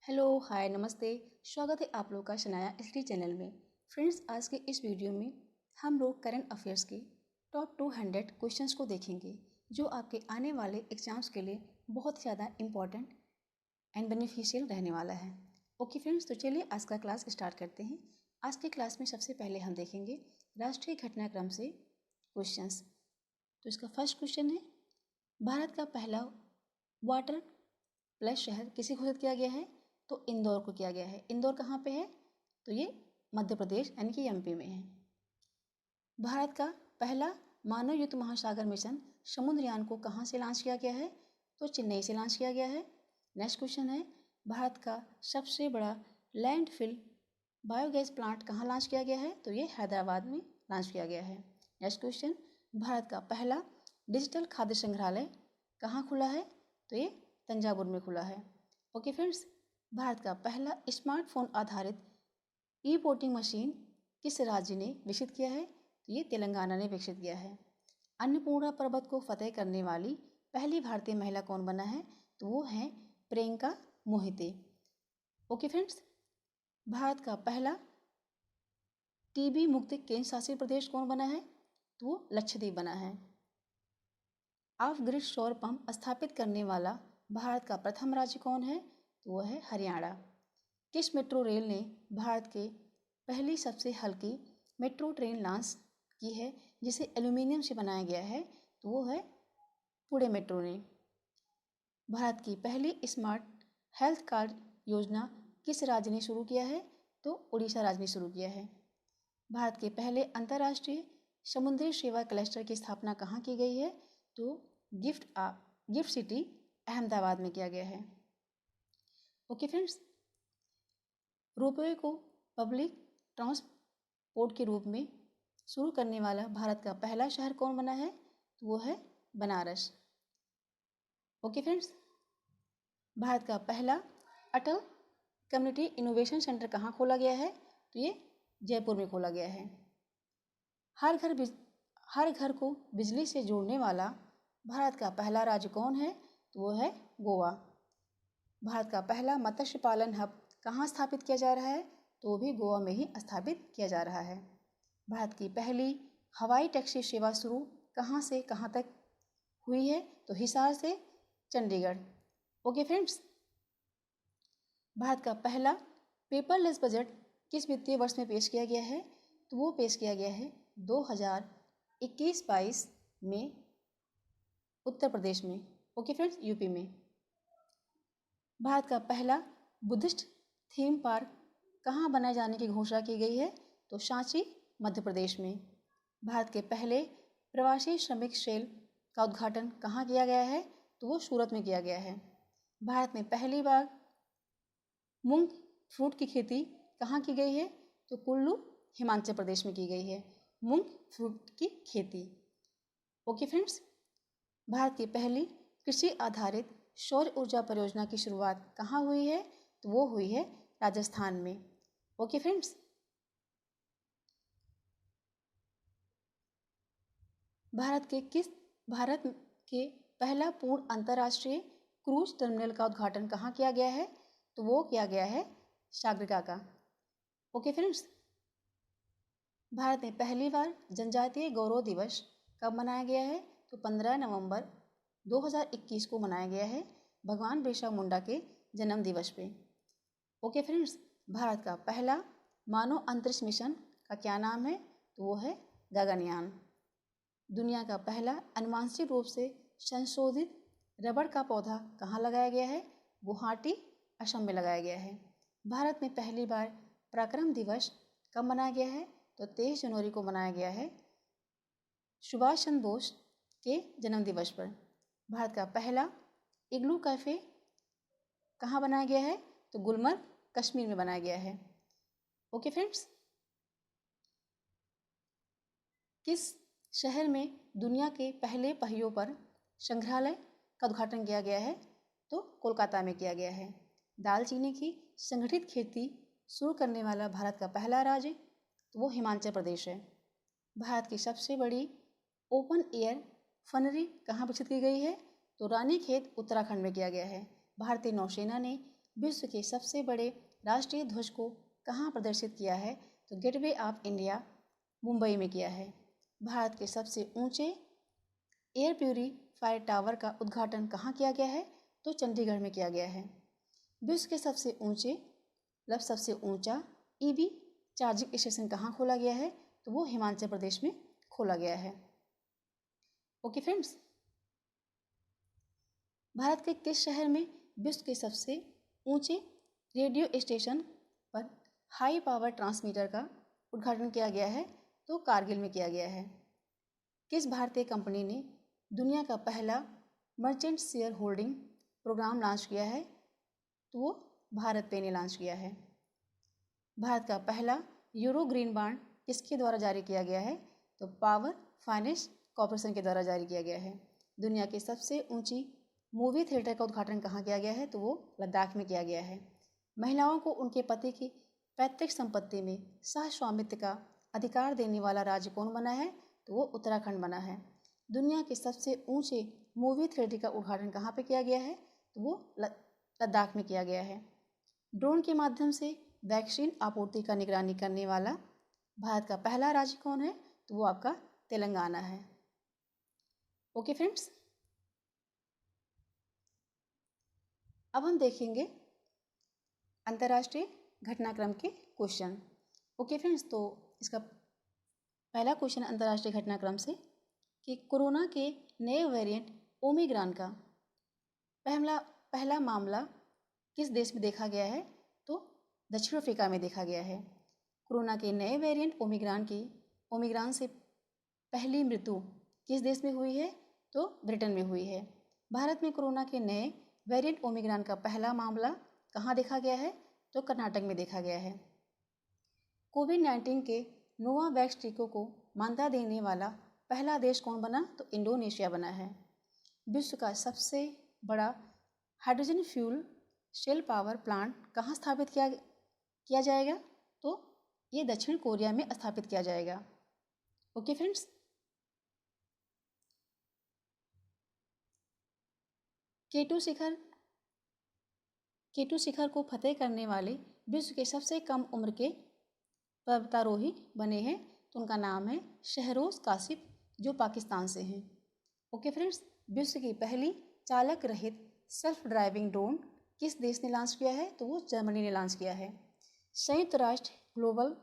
Hello hi नमस्ते। स्वागत है आप लोग का शनाया एसडी चैनल में। फ्रेंड्स, आज के इस वीडियो में हम लोग करंट अफेयर्स के टॉप 200 क्वेश्चंस को देखेंगे जो आपके आने वाले एग्जाम्स के लिए बहुत ज़्यादा इम्पॉर्टेंट एंड बेनिफिशियल रहने वाला है। ओके फ्रेंड्स, तो चलिए आज का क्लास स्टार्ट करते हैं। आज के क्लास में सबसे पहले हम देखेंगे राष्ट्रीय घटनाक्रम से क्वेश्चंस। तो इसका फर्स्ट क्वेश्चन है, भारत का पहला वाटर प्लस शहर किसे घोषित किया गया है? तो इंदौर को किया गया है। इंदौर कहाँ पे है? तो ये मध्य प्रदेश यानी कि एमपी में है। भारत का पहला मानव युक्त महासागर मिशन समुद्रयान को कहाँ से लॉन्च किया गया है? तो चेन्नई से लॉन्च किया गया है। नेक्स्ट क्वेश्चन है, भारत का सबसे बड़ा लैंडफिल बायोगैस प्लांट कहाँ लॉन्च किया गया है? तो ये हैदराबाद में लॉन्च किया गया है। नेक्स्ट क्वेश्चन, भारत का पहला डिजिटल खाद्य संग्रहालय कहाँ खुला है? तो ये तंजावुर में खुला है। ओके फ्रेंड्स, भारत का पहला स्मार्टफोन आधारित ई वोटिंग मशीन किस राज्य ने विकसित किया है? तो ये तेलंगाना ने विकसित किया है। अन्नपूर्णा पर्वत को फतेह करने वाली पहली भारतीय महिला कौन बना है? तो वो है प्रियंका मोहिते। ओके फ्रेंड्स, भारत का पहला टीबी मुक्त केंद्र शासित प्रदेश कौन बना है? तो वो लक्षद्वीप बना है। ऑफ ग्रिड सौर पंप स्थापित करने वाला भारत का प्रथम राज्य कौन है? तो वो है हरियाणा। किस मेट्रो रेल ने भारत के पहली सबसे हल्की मेट्रो ट्रेन लॉन्च की है जिसे एल्यूमिनियम से बनाया गया है? तो वो है पुणे मेट्रो ने। भारत की पहली स्मार्ट हेल्थ कार्ड योजना किस राज्य ने शुरू किया है? तो उड़ीसा राज्य ने शुरू किया है। भारत के पहले अंतर्राष्ट्रीय समुद्री सेवा क्लस्टर की स्थापना कहाँ की गई है? तो गिफ्ट सिटी अहमदाबाद में किया गया है। ओके फ्रेंड्स, रोपवे को पब्लिक ट्रांसपोर्ट के रूप में शुरू करने वाला भारत का पहला शहर कौन बना है? तो वो है बनारस। ओके फ्रेंड्स, भारत का पहला अटल कम्युनिटी इनोवेशन सेंटर कहाँ खोला गया है? तो ये जयपुर में खोला गया है। हर घर को बिजली से जोड़ने वाला भारत का पहला राज्य कौन है? तो वो है गोवा। भारत का पहला मत्स्य पालन हब कहाँ स्थापित किया जा रहा है? तो वो भी गोवा में ही स्थापित किया जा रहा है। भारत की पहली हवाई टैक्सी सेवा शुरू कहाँ से कहाँ तक हुई है? तो हिसार से चंडीगढ़। ओके फ्रेंड्स, भारत का पहला पेपरलेस बजट किस वित्तीय वर्ष में पेश किया गया है? तो वो पेश किया गया है 2021-22 में उत्तर प्रदेश में। ओके फ्रेंड्स, यूपी में। भारत का पहला बुद्धिस्ट थीम पार्क कहाँ बनाए जाने की घोषणा की गई है? तो सांची मध्य प्रदेश में। भारत के पहले प्रवासी श्रमिक सेल का उद्घाटन कहाँ किया गया है? तो वो सूरत में किया गया है। भारत में पहली बार मूंग फ्रूट की खेती कहाँ की गई है? तो कुल्लू हिमाचल प्रदेश में की गई है मूंग फ्रूट की खेती। ओके फ्रेंड्स, भारत की पहली कृषि आधारित सौर ऊर्जा परियोजना की शुरुआत कहाँ हुई है? तो वो हुई है राजस्थान में। ओके फ्रेंड्स, भारत के पहला पूर्ण अंतर्राष्ट्रीय क्रूज टर्मिनल का उद्घाटन कहाँ किया गया है? तो वो किया गया है सागरिका का। ओके फ्रेंड्स, भारत में पहली बार जनजातीय गौरव दिवस कब मनाया गया है? तो 15 नवंबर 2021 को मनाया गया है भगवान बिरसा मुंडा के जन्म दिवस पे। ओके फ्रेंड्स, भारत का पहला मानव अंतरिक्ष मिशन का क्या नाम है? तो वो है गगनयान। दुनिया का पहला आनुवांशिक रूप से संशोधित रबड़ का पौधा कहाँ लगाया गया है? गुवाहाटी असम में लगाया गया है। भारत में पहली बार पराक्रम दिवस कब मनाया गया है? तो 23 जनवरी को मनाया गया है सुभाष चंद्र बोस के जन्म दिवस पर। भारत का पहला इग्लू कैफे कहाँ बनाया गया है? तो गुलमर्ग कश्मीर में बनाया गया है। ओके फ्रेंड्स, किस शहर में दुनिया के पहले पहियों पर संग्रहालय का उद्घाटन किया गया है? तो कोलकाता में किया गया है। दालचीनी की संगठित खेती शुरू करने वाला भारत का पहला राज्य तो वो हिमाचल प्रदेश है। भारत की सबसे बड़ी ओपन एयर फनरी कहाँ विकसित की गई है? तो रानीखेत उत्तराखंड में किया गया है। भारतीय नौसेना ने विश्व के सबसे बड़े राष्ट्रीय ध्वज को कहाँ प्रदर्शित किया है? तो गेटवे ऑफ इंडिया मुंबई में किया है। भारत के सबसे ऊंचे एयर प्यूरीफायर टावर का उद्घाटन कहाँ किया गया है? तो चंडीगढ़ में किया गया है। विश्व के सबसे ऊंचा ईवी चार्जिंग स्टेशन कहाँ खोला गया है? तो वो हिमाचल प्रदेश में खोला गया है। ओके फ्रेंड्स, भारत के किस शहर में विश्व के सबसे ऊंचे रेडियो स्टेशन पर हाई पावर ट्रांसमीटर का उद्घाटन किया गया है? तो कारगिल में किया गया है। किस भारतीय कंपनी ने दुनिया का पहला merchant share holding program launch किया है? तो वो भारत पे ने लॉन्च किया है। भारत का पहला यूरो ग्रीन बॉन्ड किसके द्वारा जारी किया गया है? तो पावर फाइनेंस कॉर्पोरेशन के द्वारा जारी किया गया है। दुनिया के सबसे ऊंची मूवी थिएटर का उद्घाटन कहाँ किया गया है? तो वो लद्दाख में किया गया है। महिलाओं को उनके पति की पैतृक संपत्ति में सह स्वामित्व का अधिकार देने वाला राज्य कौन बना है? तो वो उत्तराखंड बना है। दुनिया के सबसे ऊंचे मूवी थिएटर का उद्घाटन कहाँ पे किया गया है? तो वो लद्दाख में किया गया है। ड्रोन के माध्यम से वैक्सीन आपूर्ति का निगरानी करने वाला भारत का पहला राज्य कौन है? तो वो आपका तेलंगाना है। ओके फ्रेंड्स, अब हम देखेंगे अंतर्राष्ट्रीय घटनाक्रम के क्वेश्चन। ओके फ्रेंड्स, तो इसका पहला क्वेश्चन अंतर्राष्ट्रीय घटनाक्रम से कि कोरोना के नए वेरिएंट ओमिक्रॉन का पहला मामला किस देश में देखा गया है? तो दक्षिण अफ्रीका में देखा गया है। कोरोना के नए वेरिएंट ओमिक्रॉन से पहली मृत्यु किस देश में हुई है? तो ब्रिटेन में हुई है। भारत में कोरोना के नए वेरिएंट ओमिक्रॉन का पहला मामला कहाँ देखा गया है? तो कर्नाटक में देखा गया है। कोविड-19 के नोवावैक्स टीकों को मान्यता देने वाला पहला देश कौन बना? तो इंडोनेशिया बना है। विश्व का सबसे बड़ा hydrogen fuel cell power plant कहाँ स्थापित किया जाएगा? तो ये दक्षिण कोरिया में स्थापित किया जाएगा। ओके फ्रेंड्स, केटू शिखर को फतेह करने वाले विश्व के सबसे कम उम्र के पर्वतारोही बने हैं। तो उनका नाम है शहरोज काशिफ, जो पाकिस्तान से हैं। ओके फ्रेंड्स, विश्व की पहली चालक रहित सेल्फ ड्राइविंग ड्रोन किस देश ने लॉन्च किया है? तो वो जर्मनी ने लॉन्च किया है। संयुक्त राष्ट्र ग्लोबल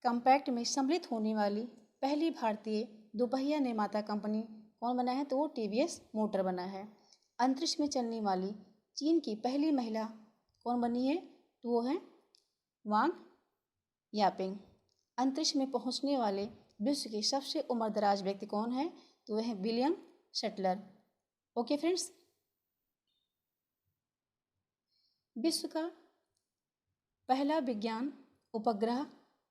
कॉम्पैक्ट में सम्मिलित होने वाली पहली भारतीय दोपहिया निर्माता कंपनी कौन बना है? तो वो टीवीएस मोटर बना है। अंतरिक्ष में चलने वाली चीन की पहली महिला कौन बनी है? तो वो है वांग यापिंग। अंतरिक्ष में पहुंचने वाले विश्व के सबसे उम्रदराज व्यक्ति कौन है? तो वह है विलियम शटलर। ओके फ्रेंड्स, विश्व का पहला विज्ञान उपग्रह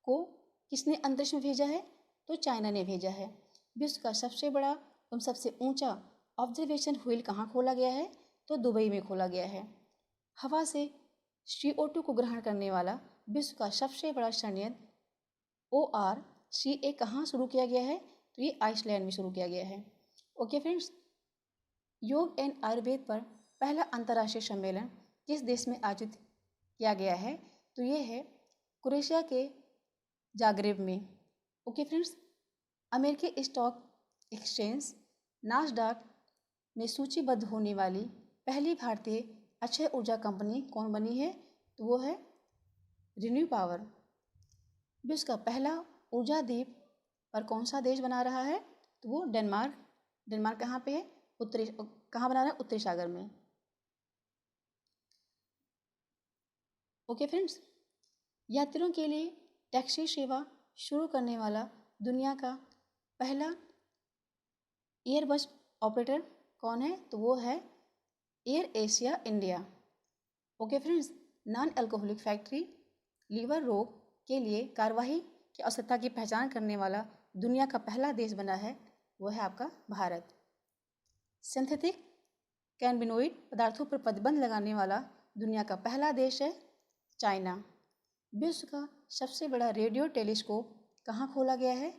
को किसने अंतरिक्ष में भेजा है? तो चाइना ने भेजा है। विश्व का सबसे बड़ा एवं सबसे ऊंचा ऑब्जर्वेशन व्हील कहाँ खोला गया है? तो दुबई में खोला गया है। हवा से CO2 को ग्रहण करने वाला विश्व का सबसे बड़ा संयंत्र ORCA कहाँ शुरू किया गया है? तो ये आइसलैंड में शुरू किया गया है। ओके फ्रेंड्स, योग एंड आयुर्वेद पर पहला अंतर्राष्ट्रीय सम्मेलन किस देश में आयोजित किया गया है? तो ये है क्रोएशिया के जाग्रेब में। ओके फ्रेंड्स, अमेरिकी स्टॉक एक्सचेंज नास्डॉक में सूचीबद्ध होने वाली पहली भारतीय अक्षय ऊर्जा कंपनी कौन बनी है? तो वो है रिन्यू पावर। विश्व का पहला ऊर्जा द्वीप पर कौन सा देश बना रहा है? तो वो डेनमार्क कहाँ पे है? कहाँ बना रहा है? उत्तरी सागर में। ओके फ्रेंड्स, यात्रियों के लिए टैक्सी सेवा शुरू करने वाला दुनिया का पहला एयरबस ऑपरेटर कौन है? तो वो है Air Asia India. Okay friends, non alcoholic fatty liver रोग के लिए कार्रवाई की आवश्यकता की पहचान करने वाला दुनिया का पहला देश बना है, वो है आपका भारत। सिंथेटिक कैनबिनोइड पदार्थों पर प्रतिबंध लगाने वाला दुनिया का पहला देश है चाइना। विश्व का सबसे बड़ा रेडियो टेलीस्कोप कहाँ खोला गया है?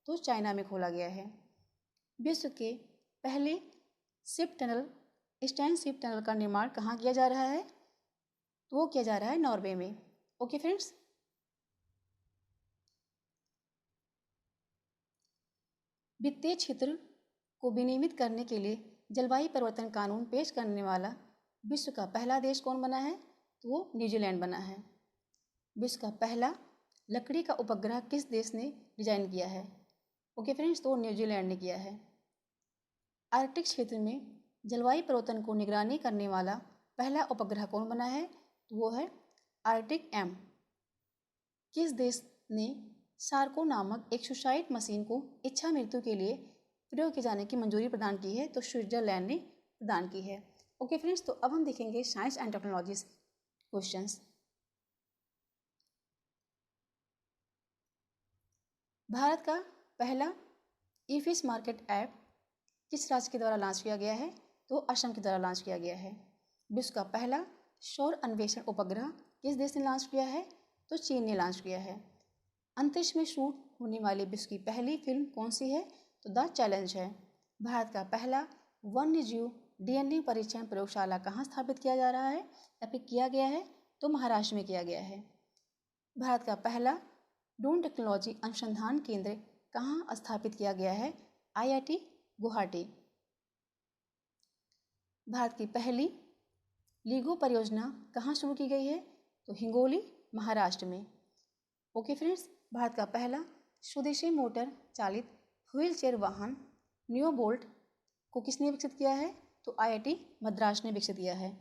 तो चाइना में खोला गया है। विश्व के पहले स्टैन शिप टनल का निर्माण कहाँ किया जा रहा है? तो वो किया जा रहा है नॉर्वे में। ओके फ्रेंड्स, वित्तीय क्षेत्र को विनियमित करने के लिए जलवायु परिवर्तन कानून पेश करने वाला विश्व का पहला देश कौन बना है? तो वो न्यूजीलैंड बना है। विश्व का पहला लकड़ी का उपग्रह किस देश ने डिजाइन किया है? ओके फ्रेंड्स, तो न्यूजीलैंड ने किया है। आर्कटिक क्षेत्र में जलवायु परिवर्तन को निगरानी करने वाला पहला उपग्रह कौन बना है? तो वो है आर्कटिक एम। किस देश ने सार्को नामक एक सुसाइड मशीन को इच्छा मृत्यु के लिए प्रयोग किए जाने की मंजूरी प्रदान की है? तो स्विट्जरलैंड ने प्रदान की है। ओके फ्रेंड्स, तो अब हम देखेंगे science and technology questions. Bharat का पहला ई फिश मार्केट ऐप किस राज्य के द्वारा लॉन्च किया गया है? तो असम के द्वारा लॉन्च किया गया है। विश्व का पहला सौर अन्वेषण उपग्रह किस देश ने लॉन्च किया है? तो चीन ने लॉन्च किया है। अंतरिक्ष में शूट होने वाली विश्व की पहली फिल्म कौन सी है? तो द चैलेंज है। भारत का पहला वन्यजीव डीएनए परीक्षण प्रयोगशाला कहाँ स्थापित किया जा रहा है या फिर किया गया है? तो महाराष्ट्र में किया गया है। भारत का पहला ड्रोन टेक्नोलॉजी अनुसंधान केंद्र कहाँ स्थापित किया गया है? आईआईटी गुवाहाटी। भारत की पहली लीगो परियोजना कहाँ शुरू की गई है? तो हिंगोली महाराष्ट्र में। ओके फ्रेंड्स, भारत का पहला स्वदेशी मोटर चालित व्हील चेयर वाहन नियो बोल्ट को किसने विकसित किया है? तो आईआईटी मद्रास ने विकसित किया है।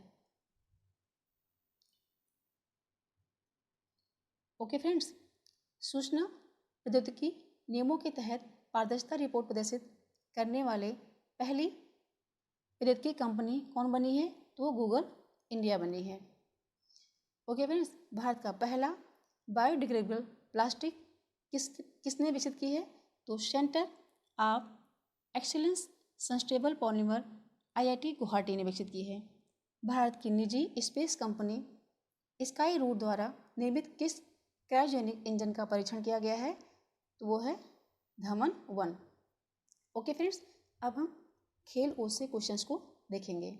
ओके फ्रेंड्स, सूचना प्रौद्योगिकी नियमों के तहत पारदर्शिता रिपोर्ट प्रदर्शित करने वाले पहली प्रौद्योगिकी कंपनी कौन बनी है? तो गूगल इंडिया बनी है। ओके फ्रेंड्स, भारत का पहला बायोडिग्रेडेबल प्लास्टिक किसने विकसित की है? तो centre of excellence sustainable polymer IIT Guwahati ने विकसित की है। भारत की निजी स्पेस कंपनी स्काई रूट द्वारा निर्मित किस क्रायोजेनिक इंजन का परीक्षण किया गया है? तो वो है धमन-1। ओके फ्रेंड्स, अब हम खेल कूद से क्वेश्चंस को देखेंगे।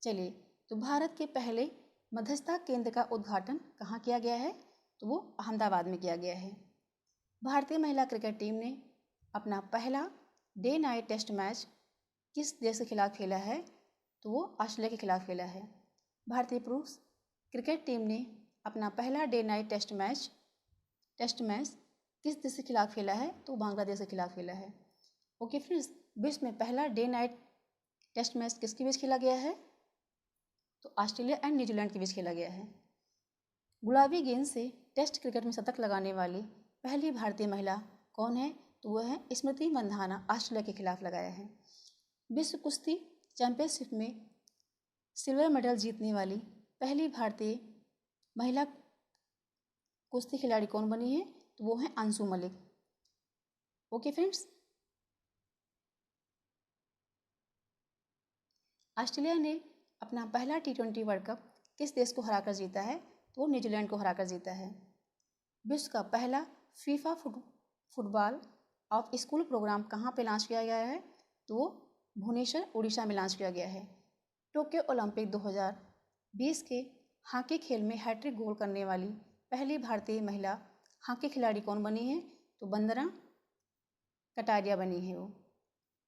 चलिए, तो भारत के पहले मध्यस्थता केंद्र का उद्घाटन कहाँ किया गया है? तो वो अहमदाबाद में किया गया है। भारतीय महिला क्रिकेट टीम ने अपना पहला डे नाइट टेस्ट मैच किस देश के खिलाफ खेला है? तो वो ऑस्ट्रेलिया के खिलाफ खेला है। भारतीय पुरुष क्रिकेट टीम ने अपना पहला डे नाइट टेस्ट मैच किस देश के खिलाफ खेला है? तो बांग्लादेश के खिलाफ खेला है। ओके फ्रेंड्स, विश्व में पहला डे नाइट टेस्ट मैच किसके बीच खेला गया है? तो ऑस्ट्रेलिया एंड न्यूजीलैंड के बीच खेला गया है। गुलाबी गेंद से टेस्ट क्रिकेट में शतक लगाने वाली पहली भारतीय महिला कौन है? तो वह है स्मृति मंधाना, ऑस्ट्रेलिया के खिलाफ लगाया है। विश्व कुश्ती चैंपियनशिप में सिल्वर मेडल जीतने वाली पहली भारतीय महिला कुश्ती खिलाड़ी कौन बनी है? तो वो है Anshu Malik. Okay friends, Australia ने अपना पहला T20 वर्ल्ड कप किस देश को हराकर जीता है? तो वो न्यूजीलैंड को हराकर जीता है। विश्व का पहला FIFA football of school program कहाँ पे लॉन्च किया गया है? तो वो भुवनेश्वर उड़ीसा में लॉन्च किया गया है। टोक्यो ओलंपिक 2020 के हॉकी खेल में हैट्रिक गोल करने वाली पहली भारतीय महिला हॉकी खिलाड़ी कौन बनी है? तो वंदना कटारिया बनी है वो।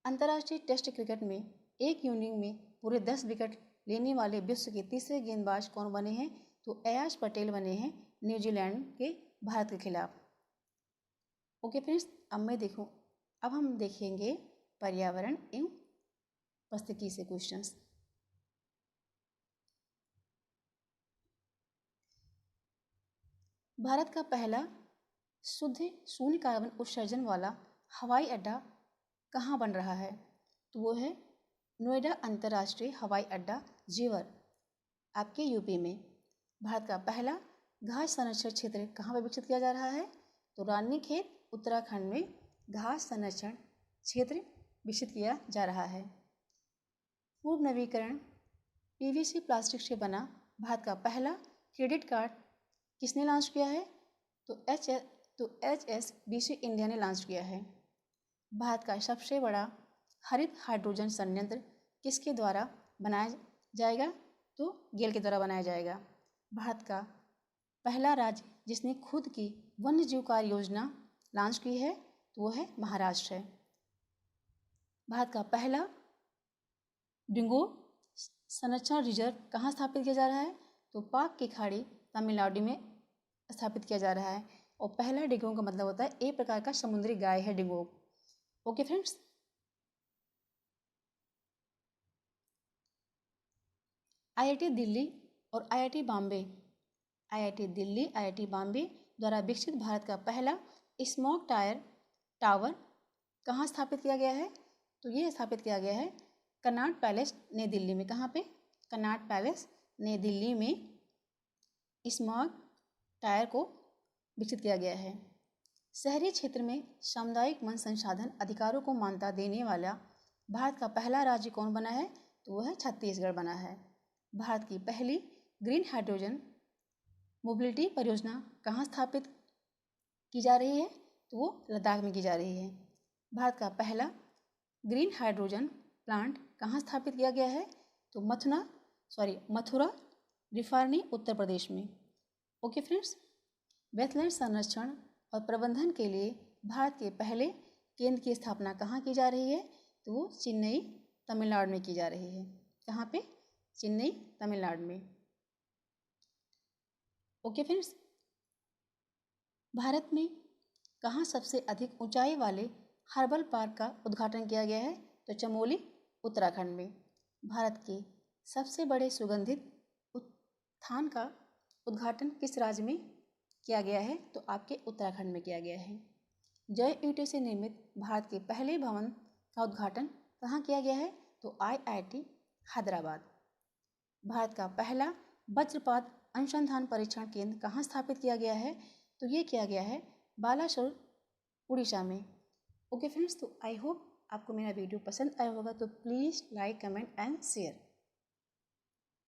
अंतर्राष्ट्रीय टेस्ट क्रिकेट में एक इनिंग में पूरे 10 विकेट लेने वाले विश्व के तीसरे गेंदबाज कौन बने हैं? तो अयाश पटेल बने हैं न्यूजीलैंड के भारत के खिलाफ। ओके फ्रेंड्स, अब हम देखेंगे पर्यावरण एवं पारिस्थितिकी से क्वेश्चंस। भारत का पहला शुद्ध शून्य कार्बन उत्सर्जन वाला हवाई अड्डा कहाँ बन रहा है? तो वो है नोएडा अंतर्राष्ट्रीय हवाई अड्डा जेवर, आपके यूपी में। भारत का पहला घास संरक्षण क्षेत्र कहाँ पर विकसित किया जा रहा है? तो रानीखेत उत्तराखंड में घास संरक्षण क्षेत्र विकसित किया जा रहा है। पूर्व नवीकरण पीवीसी प्लास्टिक से बना भारत का पहला क्रेडिट कार्ड किसने लॉन्च किया है? तो HSBC इंडिया ने लॉन्च किया है। भारत का सबसे बड़ा हरित हाइड्रोजन संयंत्र किसके द्वारा बनाया जाएगा? तो गेल के द्वारा बनाया जाएगा। भारत का पहला राज्य जिसने खुद की वन्य जीव कार्य योजना लॉन्च की है तो वो है महाराष्ट्र है। भारत का पहला डिंगो संरक्षण रिजर्व कहाँ स्थापित किया जा रहा है? तो पाक की खाड़ी तमिलनाडु में स्थापित किया जा रहा है। और पहला डिंगोंग का मतलब होता है एक प्रकार का समुद्री गाय है डिंगोंग। ओके फ्रेंड्स, आईआईटी दिल्ली और IIT Bombay, IIT Delhi IIT Bombay द्वारा विकसित भारत का पहला स्मोक टावर कहाँ स्थापित किया गया है? तो ये स्थापित किया गया है कनॉट पैलेस नई दिल्ली में। कहाँ पे? कनॉट पैलेस नई दिल्ली में स्मोक टावर को विकसित किया गया है। शहरी क्षेत्र में सामुदायिक वन संसाधन अधिकारों को मान्यता देने वाला भारत का पहला राज्य कौन बना है? तो वह है छत्तीसगढ़ बना है। भारत की पहली ग्रीन हाइड्रोजन मोबिलिटी परियोजना कहाँ स्थापित की जा रही है? तो वो लद्दाख में की जा रही है। भारत का पहला ग्रीन हाइड्रोजन प्लांट कहाँ स्थापित किया गया है? तो मथुरा रिफाइनरी उत्तर प्रदेश में। ओके फ्रेंड्स, वेटलैंड संरक्षण और प्रबंधन के लिए भारत के पहले केंद्र की स्थापना कहाँ की जा रही है? तो वो चेन्नई तमिलनाडु में की जा रही है। कहाँ पे? चेन्नई तमिलनाडु में। ओके फ्रेंड्स, भारत में कहाँ सबसे अधिक ऊंचाई वाले हर्बल पार्क का उद्घाटन किया गया है? तो चमोली उत्तराखंड में। भारत के सबसे बड़े सुगंधित उद्यान का उद्घाटन किस राज्य में किया गया है? तो आपके उत्तराखंड में किया गया है। जय ईंटों से निर्मित भारत के पहले भवन का उद्घाटन कहाँ किया गया है? तो आईआईटी हैदराबाद। भारत का पहला वज्रपात अनुसंधान परीक्षण केंद्र कहाँ स्थापित किया गया है? तो ये किया गया है बालासोर उड़ीसा में। ओके फ्रेंड्स, तो आई होप आपको मेरा वीडियो पसंद आया होगा, तो please like comment and share.